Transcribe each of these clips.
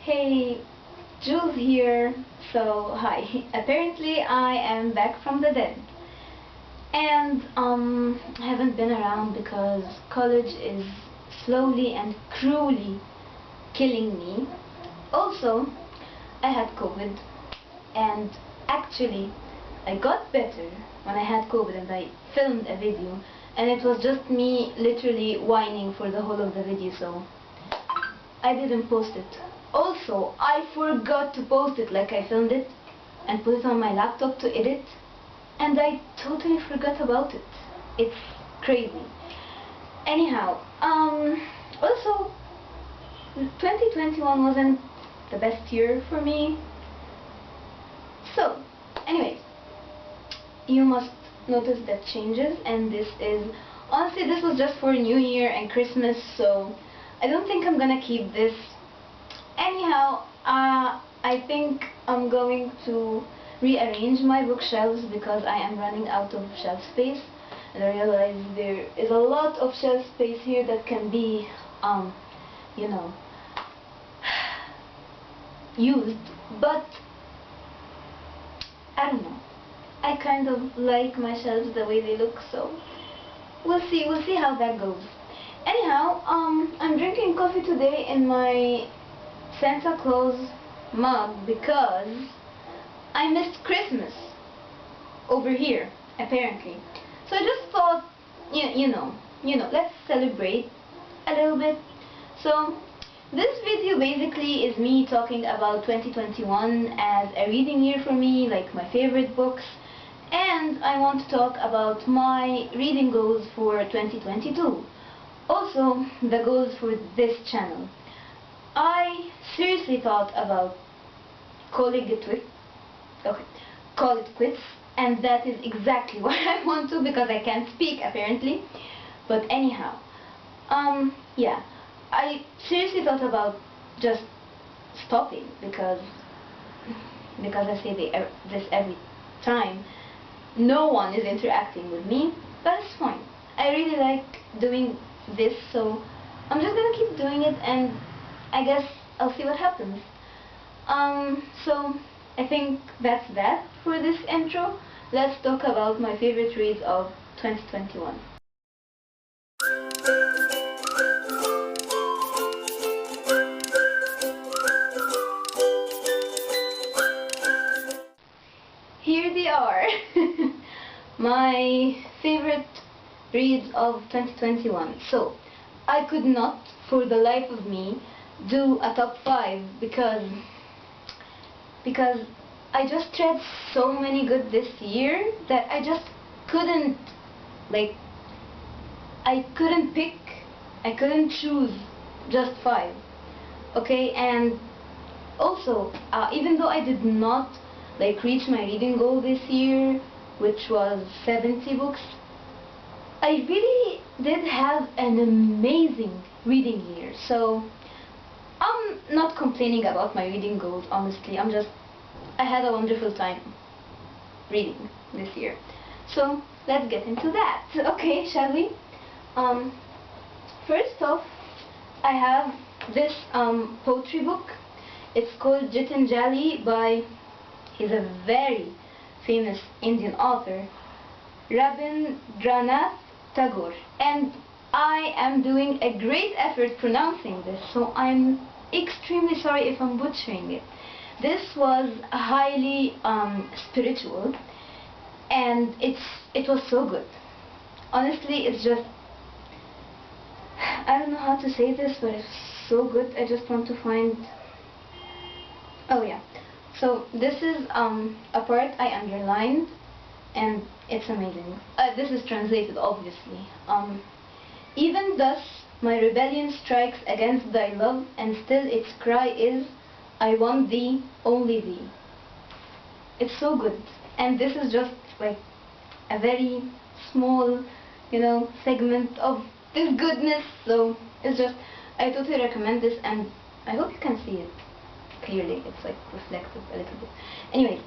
Hey, Jules here. So, hi. Apparently, I am back from the dead. And, I haven't been around because college is slowly and cruelly killing me. Also, I had COVID. And actually, I got better when I had COVID and I filmed a video. And it was just me literally whining for the whole of the video, so I didn't post it. Also, I forgot to post it, like I filmed it and put it on my laptop to edit, and I totally forgot about it. It's crazy. Anyhow, also 2021 wasn't the best year for me. So, anyways, you must notice that changes, and this is honestly, this was just for New Year and Christmas, so I don't think I'm gonna keep this. Anyhow, I think I'm going to rearrange my bookshelves because I am running out of shelf space, and I realize there is a lot of shelf space here that can be, you know, used, but I don't know. I kind of like my shelves the way they look, so we'll see how that goes. Anyhow, I'm drinking coffee today in my Santa Claus mug because I missed Christmas over here, apparently. So I just thought, you know, let's celebrate a little bit. So this video basically is me talking about 2021 as a reading year for me, like my favorite books, and I want to talk about my reading goals for 2022. Also, the goals for this channel. I seriously thought about calling it call it quits, and that is exactly what I want to, because I can't speak apparently. But anyhow, yeah, I seriously thought about just stopping because I say this every time. No one is interacting with me, but it's fine. I really like doing this, so I'm just gonna keep doing it, and I guess I'll see what happens. So I think that's that for this intro. Let's talk about my favorite reads of 2021. Here they are. My favorite reads of 2021. So I could not for the life of me do a top 5 because I just read so many good this year that I just couldn't, like, I couldn't pick, I couldn't choose just 5. Okay, and also even though I did not like reach my reading goal this year, which was 70 books, I really did have an amazing reading year. So I'm not complaining about my reading goals, honestly. I had a wonderful time reading this year. So let's get into that. Okay, shall we? First off, I have this poetry book. It's called Gitanjali by, he's a very famous Indian author, Rabindranath Tagore, and I am doing a great effort pronouncing this, so I'm extremely sorry if I'm butchering it. This was highly spiritual, and it was so good. Honestly, it's just, I don't know how to say this, but it's so good. I just want to find, oh yeah. So this is a part I underlined, and it's amazing. This is translated, obviously. Even thus, my rebellion strikes against thy love, and still its cry is, I want thee, only thee. It's so good, and this is just like a very small, segment of this goodness. So it's just, I totally recommend this, and I hope you can see it clearly. It's like reflective a little bit. Anyways,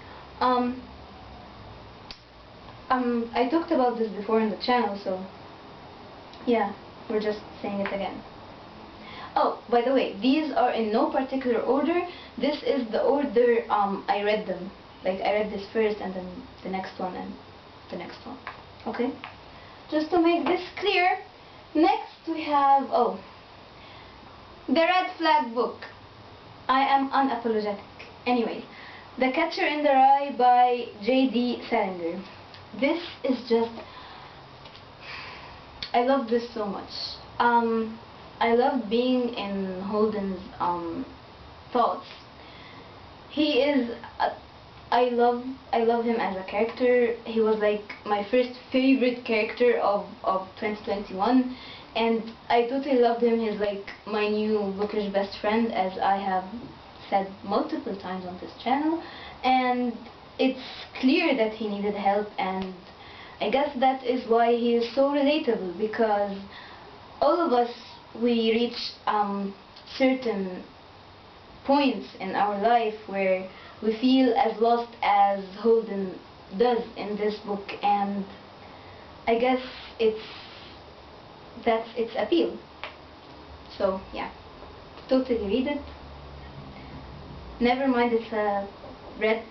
I talked about this before in the channel, so yeah, we're just saying it again. Oh, by the way, these are in no particular order. This is the order I read them. Like, I read this first and then the next one and the next one. Okay? Just to make this clear, next we have, oh, the Red Flag book. I am unapologetic. Anyways, The Catcher in the Rye by J.D. Salinger. This is just, I love this so much. I love being in Holden's thoughts. He is, I love him as a character. He was like my first favorite character of 2021, and I totally loved him. He's like my new bookish best friend, as I have said multiple times on this channel, and it's clear that he needed help, and I guess that is why he is so relatable, because all of us, we reach certain points in our life where we feel as lost as Holden does in this book, and I guess that's its appeal. So yeah, totally read it. Never mind it's a red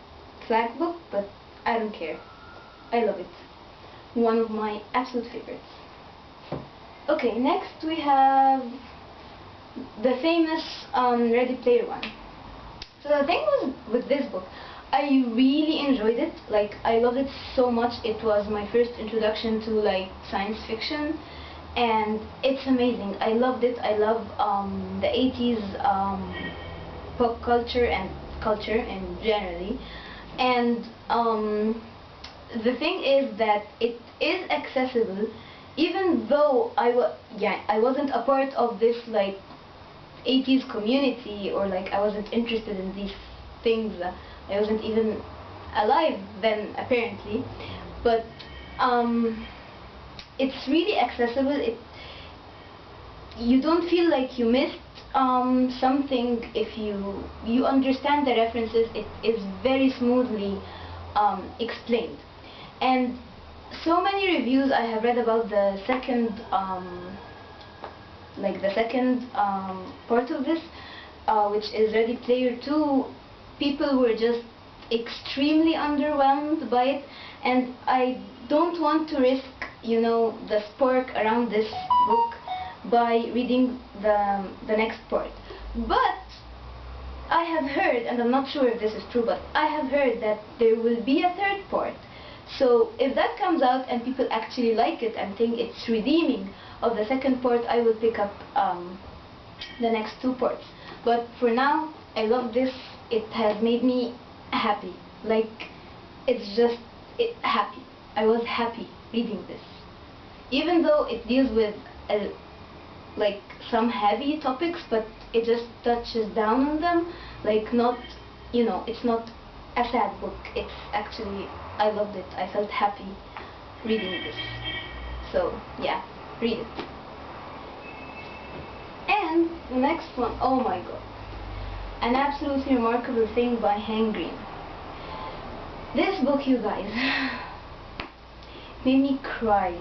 flag book, but I don't care. I love it. One of my absolute favorites. Okay, next we have the famous Ready Player One. So the thing was with this book, I really enjoyed it. Like, I loved it so much. It was my first introduction to like science fiction, and it's amazing. I loved it. I love the 80s pop culture and culture in generally, and the thing is that it is accessible, even though I wasn't a part of this like 80s community, or like I wasn't interested in these things. I wasn't even alive then, apparently, but it's really accessible. You don't feel like you missed something if you understand the references. It is very smoothly explained, and so many reviews I have read about the second part of this, which is Ready Player 2. People were just extremely underwhelmed by it, and I don't want to risk, the spark around this book by reading the next part. But I have heard, and I'm not sure if this is true, but I have heard that there will be a third part. So if that comes out and people actually like it and think it's redeeming of the second part, I will pick up the next two parts. But for now, I love this. It has made me happy. Like, happy. I was happy reading this. Even though it deals with like some heavy topics, but it just touches down on them. Like, not, it's not a sad book. It's actually, I loved it. I felt happy reading this. So yeah, read it. And the next one, oh my god, An Absolutely Remarkable Thing by Hank Green. This book, you guys, made me cry,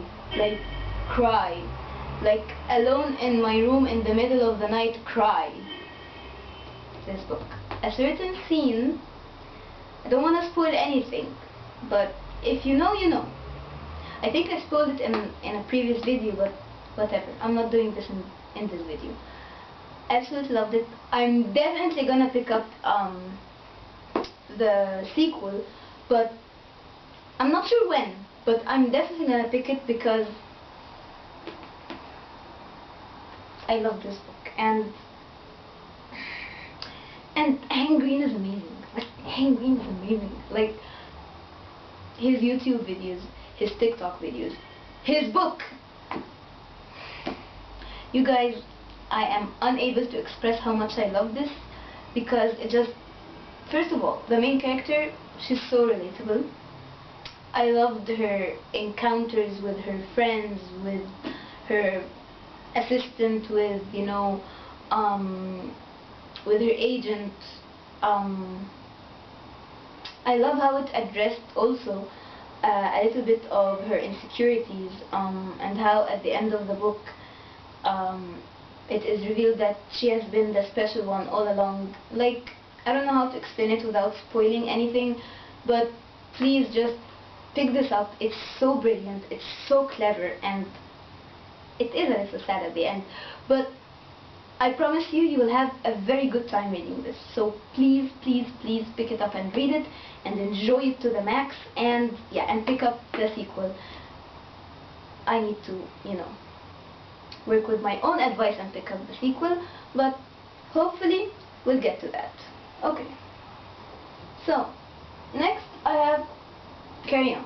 like alone in my room in the middle of the night, cry. This book, a certain scene, I don't want to spoil anything, but if you know, you know. I think I spoiled it in a previous video, but whatever, I'm not doing this in this video. Absolutely loved it. I'm definitely gonna pick up the sequel, but I'm not sure when, but I'm definitely gonna pick it because I love this book, and Hank Green is amazing. Like, Hank Green is amazing. Like, his YouTube videos, his TikTok videos, his book. You guys, I am unable to express how much I love this, because it just, first of all, the main character, she's so relatable. I loved her encounters with her friends, with her assistant, with, with her agent. I love how it addressed also a little bit of her insecurities, and how at the end of the book it is revealed that she has been the special one all along. Like, I don't know how to explain it without spoiling anything, but please just pick this up. It's so brilliant, it's so clever, and it is a little sad at the end, but I promise you, you will have a very good time reading this. So please, please, please pick it up and read it and enjoy it to the max, and yeah, and pick up the sequel. I need to, work with my own advice and pick up the sequel, but hopefully we'll get to that. Okay. So, next I have Carrion,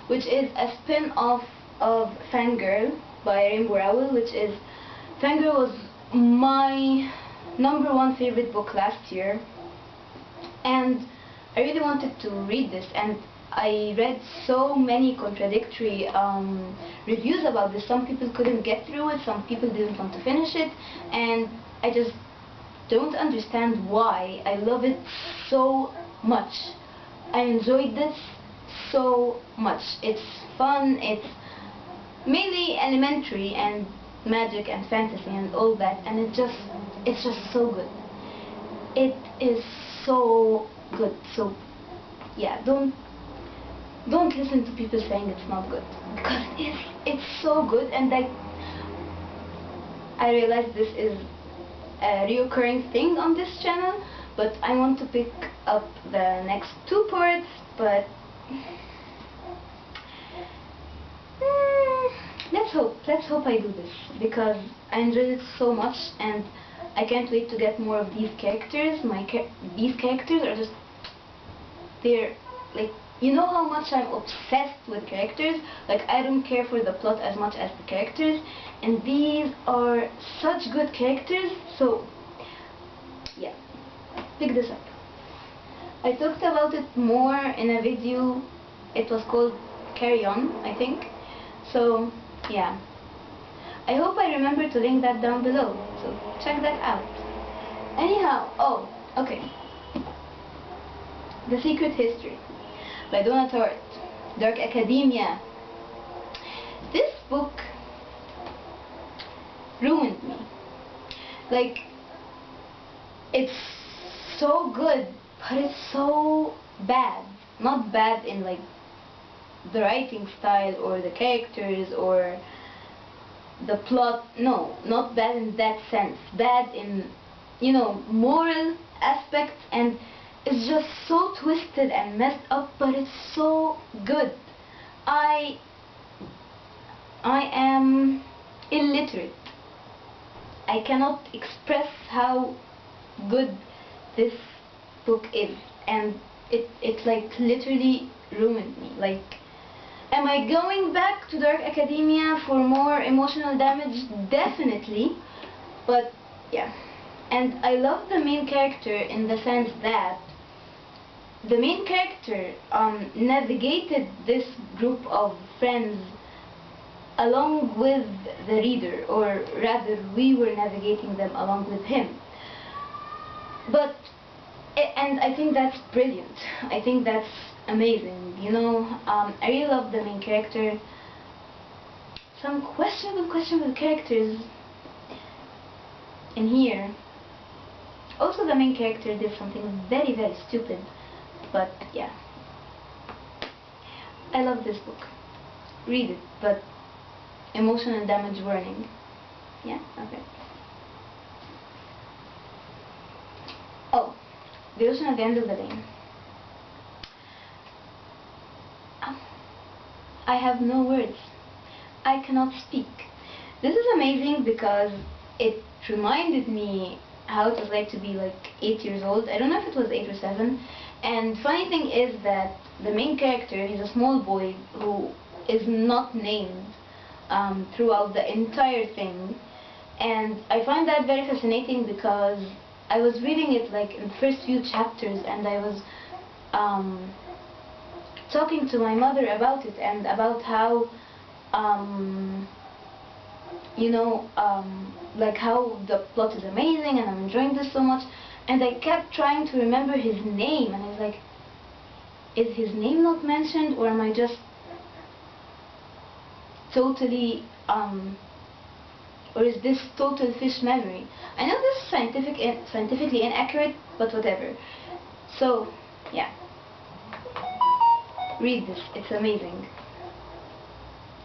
which is a spin-off of Fangirl by Rainbow Rowell, which is, Fangirl was my #1 favorite book last year, and I really wanted to read this, and I read so many contradictory reviews about this. Some people couldn't get through it, some people didn't want to finish it, and I just don't understand why. I love it so much. I enjoyed this so much. It's fun, it's mainly elementary and magic and fantasy and all that, and it's just so good. It is so good. So yeah, don't listen to people saying it's not good, because it's so good. And I realize this is a reoccurring thing on this channel, but I want to pick up the next 2 parts, but let's hope I do this, because I enjoyed it so much, and I can't wait to get more of these characters. These characters are just, they're like, you know how much I'm obsessed with characters. Like, I don't care for the plot as much as the characters, and these are such good characters. So yeah, pick this up. I talked about it more in a video. It was called Carrion, I think. So yeah, I hope I remember to link that down below, so check that out. Anyhow, oh, okay. The Secret History by Donna Tartt, Dark Academia. This book ruined me. Like, it's so good, but it's so bad. Not bad in like the writing style or the characters or the plot. No, not bad in that sense. Bad in, moral aspects, and it's just so twisted and messed up, but it's so good. I am illiterate. I cannot express how good this book is, and it like literally ruined me. Like, am I going back to Dark Academia for more emotional damage? Definitely, but yeah. And I love the main character in the sense that the main character navigated this group of friends along with the reader, or rather we were navigating them along with him. But, and I think that's brilliant. I think that's amazing, I really love the main character. Some questionable characters in here. Also, the main character did something very, very stupid, but yeah. I love this book. Read it, but emotional damage warning. Yeah, okay. Oh, The Ocean at the End of the Lane. I have no words. I cannot speak. This is amazing because it reminded me how it was like to be like 8 years old. I don't know if it was 8 or 7. And funny thing is that the main character, he's a small boy who is not named throughout the entire thing. And I find that very fascinating because I was reading it like in the first few chapters, and I was talking to my mother about it, and about how like how the plot is amazing and I'm enjoying this so much, and I kept trying to remember his name, and I was like, is his name not mentioned, or am I just totally Or is this total fish memory? I know this is scientifically inaccurate, but whatever. So, yeah. Read this, it's amazing.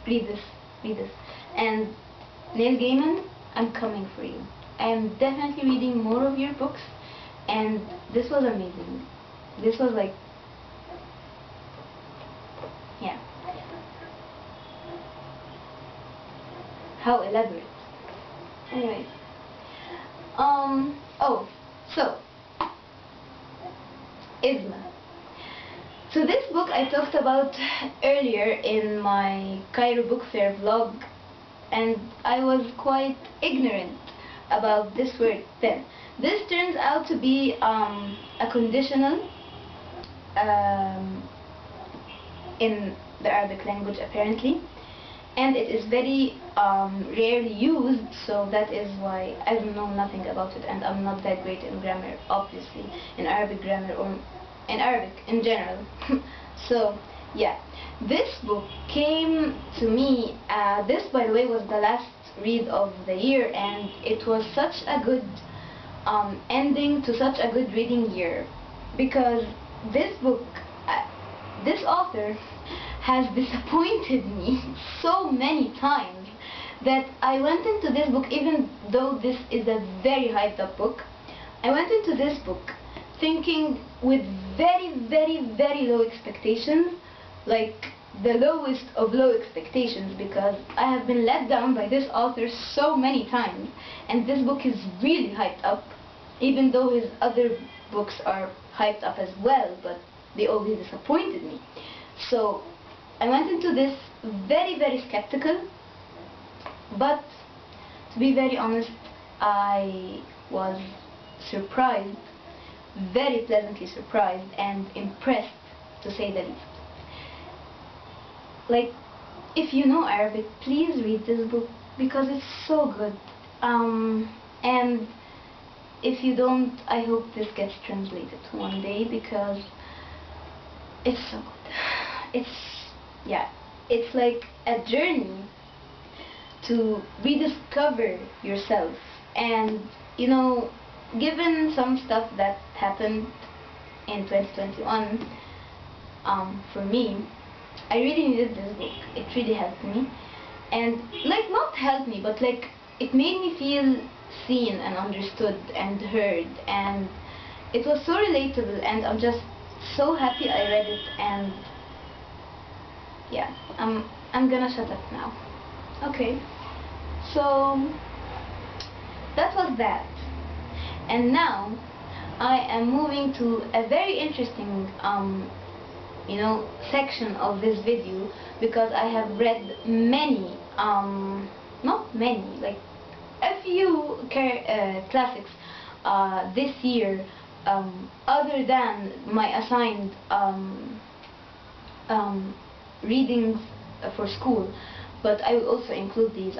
Read this, read this. And Neil Gaiman, I'm coming for you. I am definitely reading more of your books, and this was amazing. This was like, yeah. How elaborate. Anyways. Oh, so, Isma. So this book I talked about earlier in my Cairo Book Fair vlog, and I was quite ignorant about this word then. This turns out to be a conditional in the Arabic language apparently, and it is very rarely used, so that is why I don't know nothing about it, and I'm not that great in grammar, obviously, in Arabic grammar or in Arabic in general. So yeah, this book came to me, this by the way was the last read of the year, and it was such a good ending to such a good reading year, because this book, this author has disappointed me so many times that I went into this book, even though this is a very hyped up book, I went into this book thinking with very low expectations, like the lowest of low expectations, because I have been let down by this author so many times, and this book is really hyped up, even though his other books are hyped up as well, but they always disappointed me. So I went into this very skeptical, but to be very honest, I was surprised, very pleasantly surprised and impressed, to say the least. Like, if you know Arabic, please read this book, because it's so good. And if you don't, I hope this gets translated one day, because it's so good. It's like a journey to rediscover yourself. And you know, given some stuff that happened in 2021, for me, I really needed this book. It really helped me, and like, not helped me, but like, it made me feel seen and understood and heard, and it was so relatable, and I'm just so happy I read it. And yeah, I'm gonna shut up now. Okay, so that was that, and now I am moving to a very interesting you know, section of this video, because I have read many, not many, like a few classics this year, other than my assigned readings for school, but I will also include these.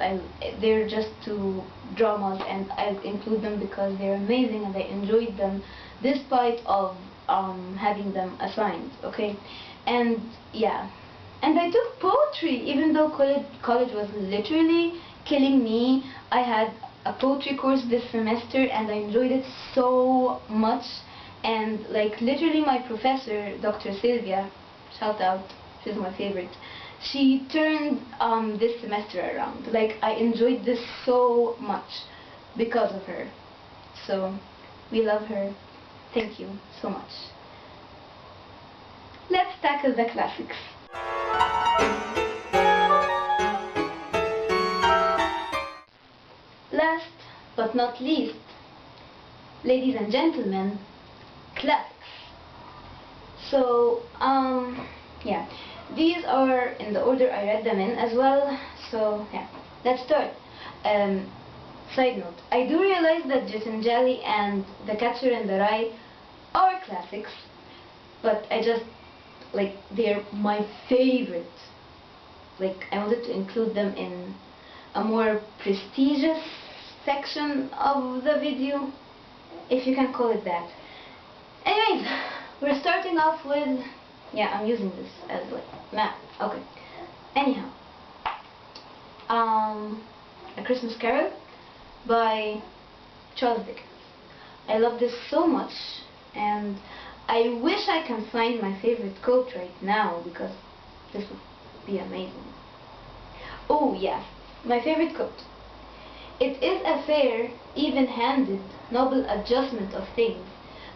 They're just two dramas, and I'll include them because they're amazing and I enjoyed them despite of having them assigned. Okay, and yeah, and I took poetry, even though college was literally killing me. I had a poetry course this semester and I enjoyed it so much, and like, literally my professor, Dr. Sylvia, shout out, she's my favorite, she turned this semester around. Like, I enjoyed this so much because of her. So we love her. Thank you so much. Let's tackle the classics. Last but not least, ladies and gentlemen, classics. So yeah, these are in the order I read them in as well. So yeah, let's start. Side note, I do realize that Gitanjali and The Catcher in the Rye are classics, but I just, like, they're my favorite. Like, I wanted to include them in a more prestigious section of the video, if you can call it that. Anyways, we're starting off with, yeah, I'm using this as like map. Okay. Anyhow, A Christmas Carol by Charles Dickens. I love this so much, and I wish I can find my favorite quote right now, because this would be amazing. Oh yeah, my favorite quote. It is a fair, even-handed, noble adjustment of things,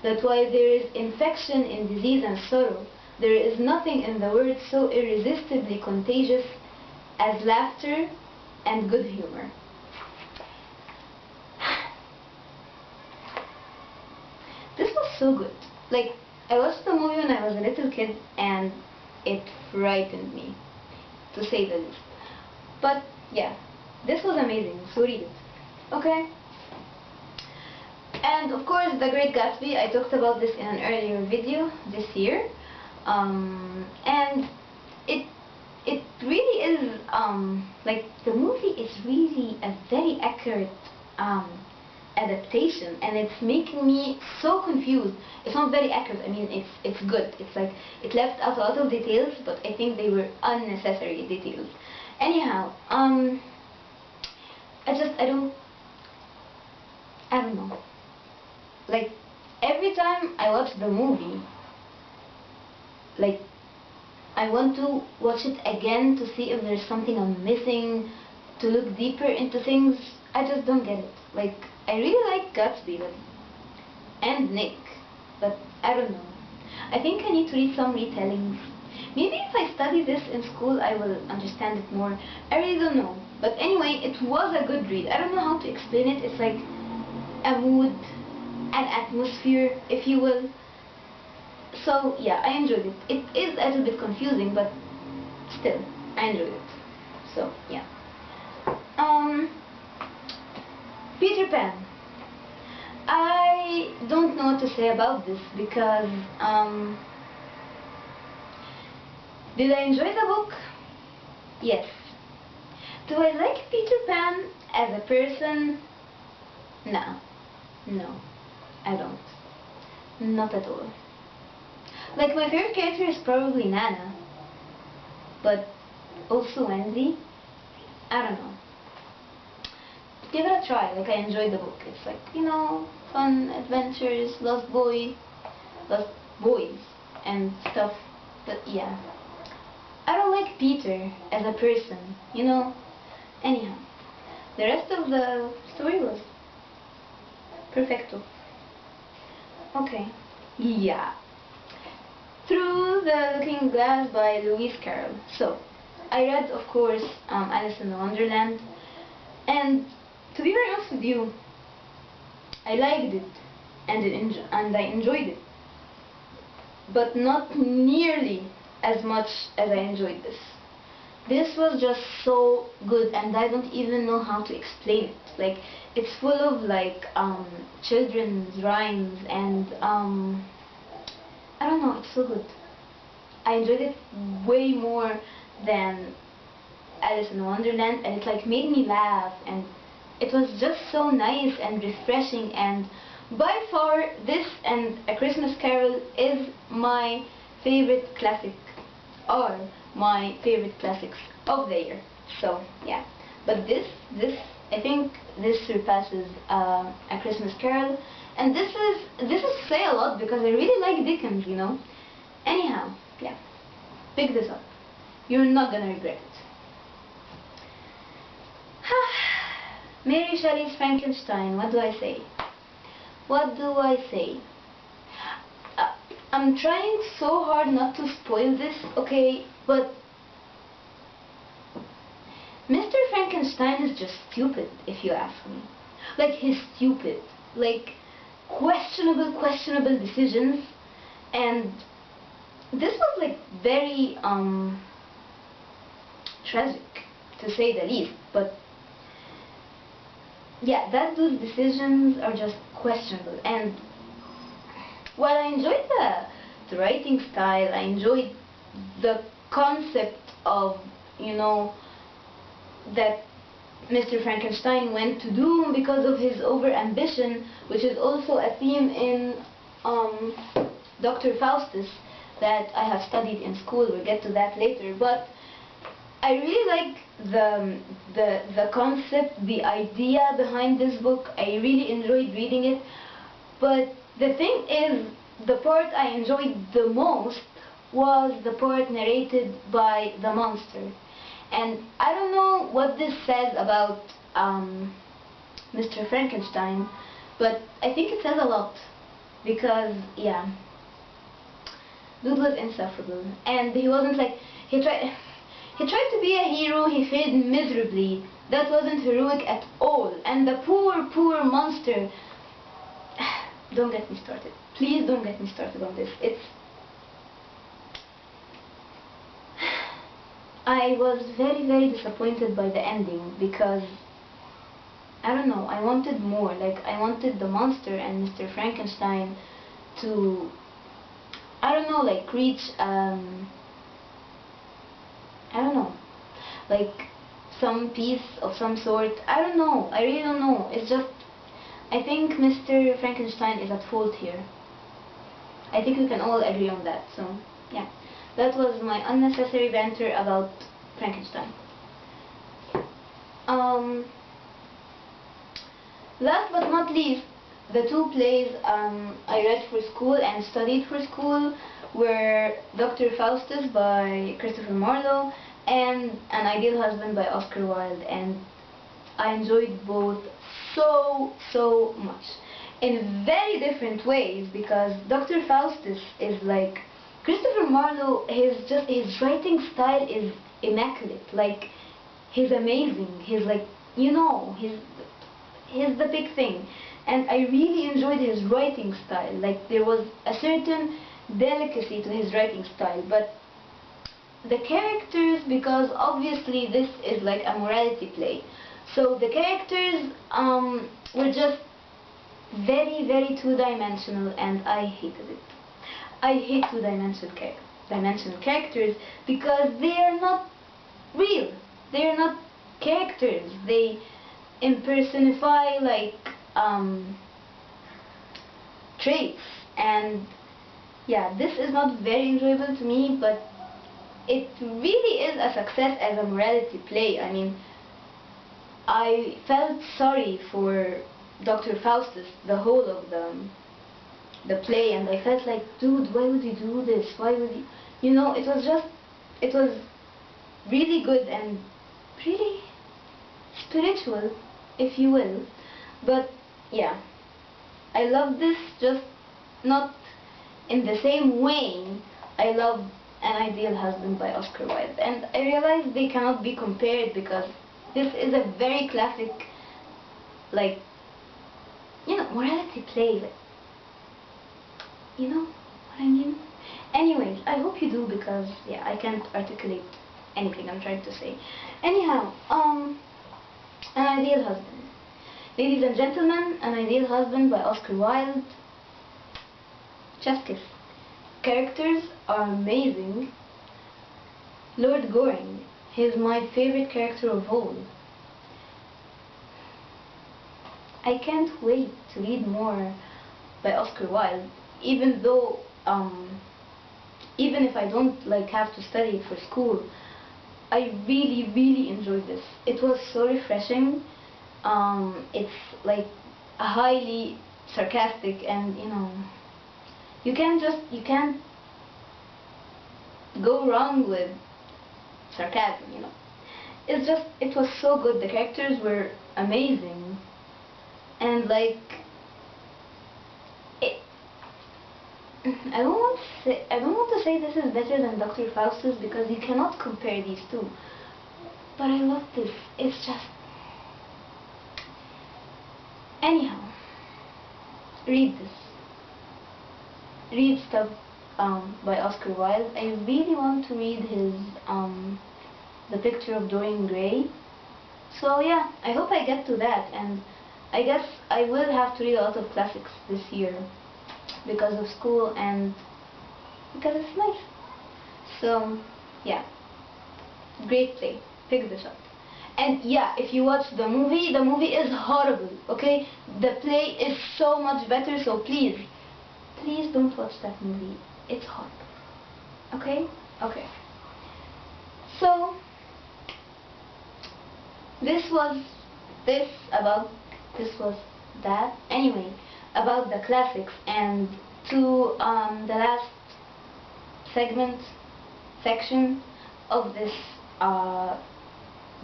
that while there is infection in disease and sorrow, there is nothing in the world so irresistibly contagious as laughter and good humor. This was so good. Like, I watched the movie when I was a little kid and it frightened me, to say the least. But yeah, this was amazing, so read it. Okay? And of course, The Great Gatsby, I talked about this in an earlier video this year. And it really is, like, the movie is really a very accurate adaptation, and it's making me so confused. It's not very accurate, I mean, it's good. It's like, it left out a lot of details, but I think they were unnecessary details. Anyhow, I don't know. Like, every time I watch the movie, like, I want to watch it again to see if there's something I'm missing, to look deeper into things. I just don't get it. Like, I really like Gatsby, and Nick, but I don't know. I think I need to read some retellings. Maybe if I study this in school I will understand it more. I really don't know. But anyway, it was a good read. I don't know how to explain it. It's like a mood, an atmosphere, if you will. So yeah, I enjoyed it. It is a little bit confusing, but still, I enjoyed it. So yeah. Peter Pan. I don't know what to say about this, because did I enjoy the book? Yes. Do I like Peter Pan as a person? No. No, I don't. Not at all. Like, my favorite character is probably Nana, but also Wendy. I don't know. Give it a try. Like, I enjoyed the book. It's like, you know, fun adventures, lost boys and stuff. But yeah, I don't like Peter as a person, you know. Anyhow, the rest of the story was perfecto. Okay. Yeah. Through the Looking Glass by Lewis Carroll. So, I read, of course, Alice in Wonderland, and to be very honest with you, I liked it, and I enjoyed it, but not nearly as much as I enjoyed this. This was just so good, and I don't even know how to explain it. Like, it's full of like children's rhymes, and I don't know, it's so good. I enjoyed it way more than Alice in Wonderland, and it like made me laugh, and it was just so nice and refreshing, and by far this and A Christmas Carol is my favorite classic, or my favorite classics of the year. So yeah, but this I think this surpasses A Christmas Carol, and this is say a lot, because I really like Dickens, you know. Anyhow, yeah, pick this up. You're not gonna regret it. Mary Shelley's Frankenstein. What do I say? What do I say? I'm trying so hard not to spoil this, okay, but Mr. Frankenstein is just stupid, if you ask me. Like, he's stupid. Like, questionable decisions, and this was like very tragic, to say the least. But yeah, that dude's decisions are just questionable, and while I enjoyed the writing style, I enjoyed the concept of, you know, that Mr. Frankenstein went to doom because of his over-ambition, which is also a theme in Dr. Faustus that I have studied in school. We'll get to that later. But I really like the concept, the idea behind this book. I really enjoyed reading it. But the thing is, the part I enjoyed the most was the part narrated by the monster. And I don't know what this says about Mr. Frankenstein, but I think it says a lot. Because, yeah, dude was insufferable. And he wasn't like, he tried to be a hero, he failed miserably. That wasn't heroic at all. And the poor monster. Don't get me started. Please don't get me started on this. I was very disappointed by the ending because, I don't know, I wanted more. Like, I wanted the monster and Mr. Frankenstein to, I don't know, like, reach, I don't know, like some peace of some sort. I don't know. I really don't know. It's just, I think Mr. Frankenstein is at fault here. I think we can all agree on that. So, yeah. That was my unnecessary banter about Frankenstein. Last but not least, the two plays I read for school and studied for school were Dr. Faustus by Christopher Marlowe and An Ideal Husband by Oscar Wilde, and I enjoyed both so much in very different ways, because Dr. Faustus is like Christopher Marlowe. His writing style is immaculate. Like, he's amazing. He's like, you know, he's the big thing. And I really enjoyed his writing style. Like, there was a certain delicacy to his writing style. But the characters, because obviously this is like a morality play, so the characters were just very two-dimensional, and I hated it. I hate two-dimensional characters because they are not real. They are not characters. They impersonify like traits, and yeah, this is not very enjoyable to me, but it really is a success as a morality play. I mean, I felt sorry for Dr. Faustus the whole of the play, and I felt like, dude, why would you do this? Why would you? You know, it was really good and really spiritual, if you will. But yeah, I love this, just not in the same way I love An Ideal Husband by Oscar Wilde. And I realized they cannot be compared because this is a very classic, like, you know, morality play. Like, you know what I mean? Anyways, I hope you do, because yeah, I can't articulate anything I'm trying to say. Anyhow, An Ideal Husband. Ladies and gentlemen, An Ideal Husband by Oscar Wilde. Chef's kiss. Characters are amazing. Lord Goring, he is my favorite character of all. I can't wait to read more by Oscar Wilde, even though, even if I don't like have to study it for school. I really enjoyed this. It was so refreshing. It's like a highly sarcastic, and you know, you can't go wrong with sarcasm, you know. It was so good. The characters were amazing, and like, I don't want to say this is better than Dr. Faustus, because you cannot compare these two. But I love this. It's just, anyhow, read this. Read stuff by Oscar Wilde. I really want to read his The Picture of Dorian Gray. So yeah, I hope I get to that, and I guess I will have to read a lot of classics this year because of school and because it's nice. So yeah, great play. Pick this up. And yeah, if you watch the movie is horrible, okay? The play is so much better, so please don't watch that movie. It's horrible. Okay? Okay. So, this was this about this was that. Anyway, about the classics, and to the last section of this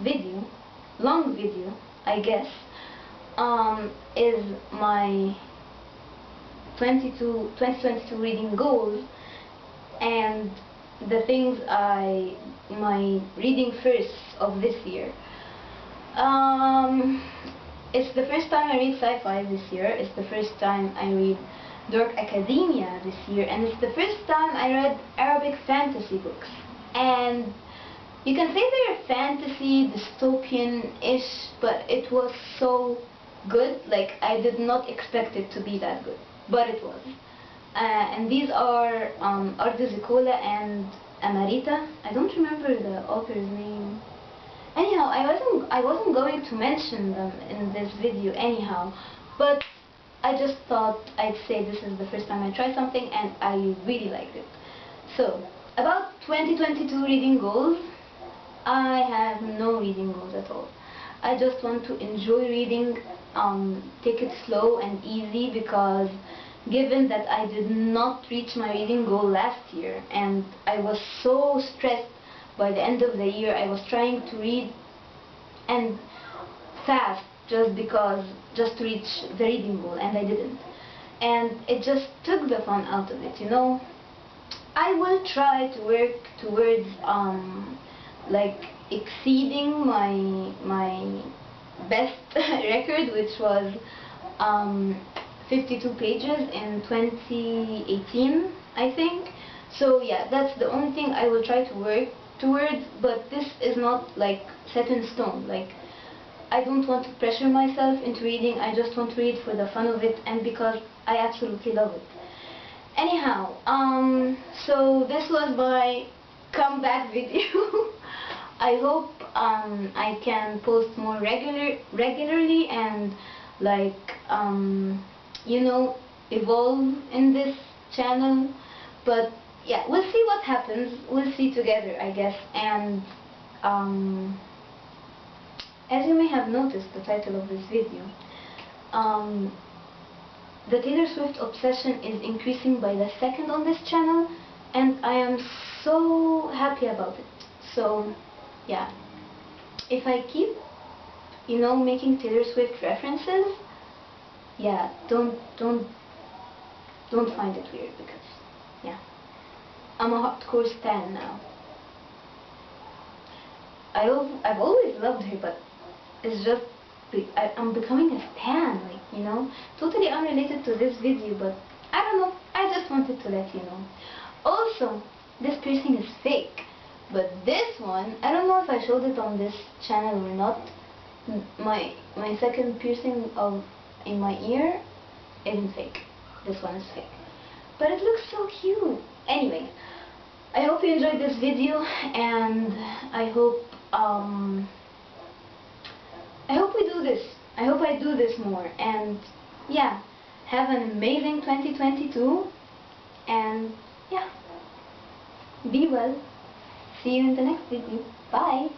video, long video, I guess, is my 2022 reading goals and the things my reading firsts of this year. It's the first time I read sci-fi this year. It's the first time I read dark academia this year, and it's the first time I read Arabic fantasy books. And you can say they're fantasy, dystopian-ish, but it was so good. Like, I did not expect it to be that good, but it was. And these are Arda Zicola and Amarita. I don't remember the author's name. Anyhow, I wasn't going to mention them in this video anyhow, but I just thought I'd say this is the first time I tried something and I really liked it. So, about 2022 reading goals, I have no reading goals at all. I just want to enjoy reading, take it slow and easy, because given that I did not reach my reading goal last year and I was so stressed by the end of the year, I was trying to read and fast just to reach the reading goal, and I didn't. And it just took the fun out of it, you know. I will try to work towards like exceeding my best record, which was 52 pages in 2018, I think. So yeah, that's the only thing I will try to work towards, but this is not like set in stone. Like, I don't want to pressure myself into reading. I just want to read for the fun of it and because I absolutely love it. Anyhow, so this was my comeback video. I hope I can post more regularly and like you know, evolve in this channel. But yeah, we'll see what happens. We'll see together, I guess. And as you may have noticed, the title of this video, the Taylor Swift obsession is increasing by the second on this channel, and I am so happy about it. So yeah, if I keep, you know, making Taylor Swift references, yeah, don't find it weird, because yeah, I'm a hardcore stan now. I've always loved her, but it's just I'm becoming a stan, like, you know, totally unrelated to this video, but I don't know, I just wanted to let you know. Also, this piercing is fake, but this one, I don't know if I showed it on this channel or not. My second piercing in my ear isn't fake. This one is fake, but it looks so cute. Anyway, I hope you enjoyed this video, and I hope we do this. I hope I do this more. And yeah, have an amazing 2022. And yeah, be well. See you in the next video. Bye.